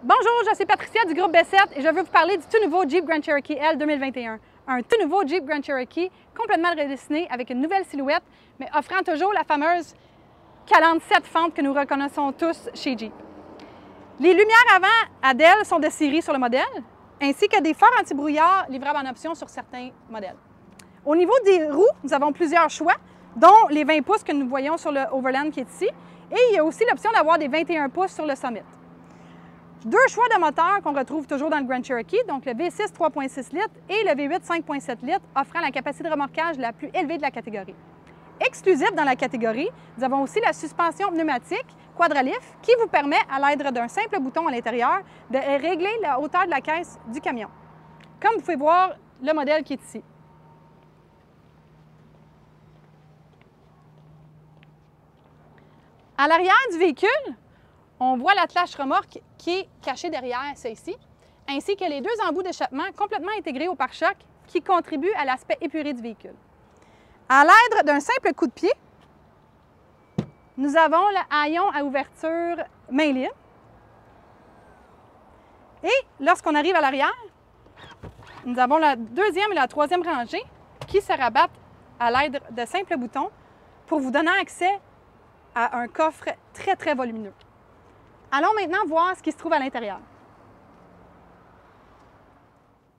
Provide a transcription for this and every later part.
Bonjour, je suis Patricia du groupe B7 et je veux vous parler du tout nouveau Jeep Grand Cherokee L 2021. Un tout nouveau Jeep Grand Cherokee complètement redessiné avec une nouvelle silhouette, mais offrant toujours la fameuse calandre 7 fentes que nous reconnaissons tous chez Jeep. Les lumières avant ADEL sont de série sur le modèle, ainsi que des phares anti-brouillard livrables en option sur certains modèles. Au niveau des roues, nous avons plusieurs choix, dont les 20 pouces que nous voyons sur le Overland qui est ici, et il y a aussi l'option d'avoir des 21 pouces sur le Summit. Deux choix de moteurs qu'on retrouve toujours dans le Grand Cherokee, donc le V6 3.6 litres et le V8 5.7 litres, offrant la capacité de remorquage la plus élevée de la catégorie. Exclusif dans la catégorie, nous avons aussi la suspension pneumatique Quadralift qui vous permet, à l'aide d'un simple bouton à l'intérieur, de régler la hauteur de la caisse du camion. Comme vous pouvez voir le modèle qui est ici. À l'arrière du véhicule, on voit l'attelage remorque qui est caché derrière ça ici, ainsi que les deux embouts d'échappement complètement intégrés au pare-choc qui contribuent à l'aspect épuré du véhicule. À l'aide d'un simple coup de pied, nous avons le haillon à ouverture main libre. Et lorsqu'on arrive à l'arrière, nous avons la deuxième et la troisième rangée qui se rabattent à l'aide de simples boutons pour vous donner accès à un coffre très, très volumineux. Allons maintenant voir ce qui se trouve à l'intérieur.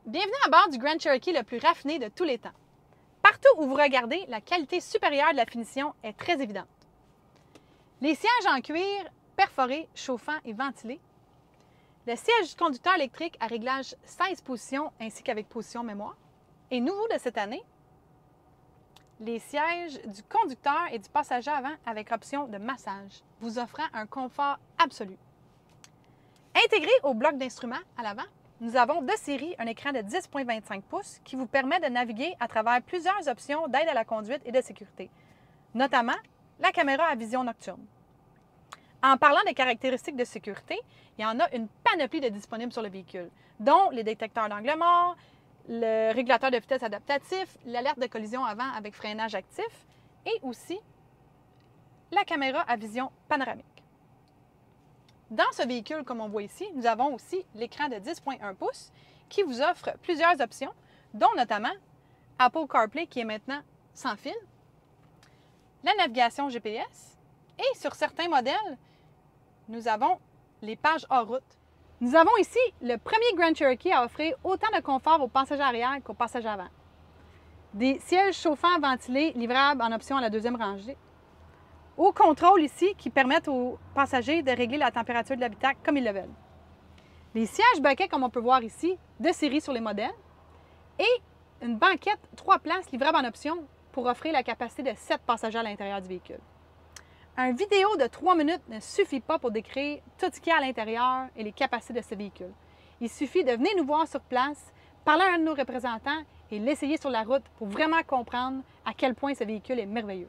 Bienvenue à bord du Grand Cherokee le plus raffiné de tous les temps. Partout où vous regardez, la qualité supérieure de la finition est très évidente. Les sièges en cuir perforés, chauffants et ventilés. Le siège du conducteur électrique à réglage 16 positions ainsi qu'avec position mémoire. Et nouveau de cette année, les sièges du conducteur et du passager avant avec option de massage, vous offrant un confort absolu. Intégré au bloc d'instruments à l'avant, nous avons de série un écran de 10,25 pouces qui vous permet de naviguer à travers plusieurs options d'aide à la conduite et de sécurité, notamment la caméra à vision nocturne. En parlant des caractéristiques de sécurité, il y en a une panoplie de disponibles sur le véhicule, dont les détecteurs d'angle mort, le régulateur de vitesse adaptatif, l'alerte de collision avant avec freinage actif et aussi la caméra à vision panoramique. Dans ce véhicule, comme on voit ici, nous avons aussi l'écran de 10,1 pouces qui vous offre plusieurs options, dont notamment Apple CarPlay qui est maintenant sans fil, la navigation GPS et sur certains modèles, nous avons les pages hors route. Nous avons ici le premier Grand Cherokee à offrir autant de confort aux passagers arrière qu'aux passagers avant. Des sièges chauffants ventilés livrables en option à la deuxième rangée. Au contrôle ici qui permettent aux passagers de régler la température de l'habitacle comme ils le veulent. Les sièges baquets comme on peut voir ici, de série sur les modèles. Et une banquette 3 places livrable en option pour offrir la capacité de 7 passagers à l'intérieur du véhicule. Un vidéo de 3 minutes ne suffit pas pour décrire tout ce qu'il y a à l'intérieur et les capacités de ce véhicule. Il suffit de venir nous voir sur place, parler à un de nos représentants et l'essayer sur la route pour vraiment comprendre à quel point ce véhicule est merveilleux.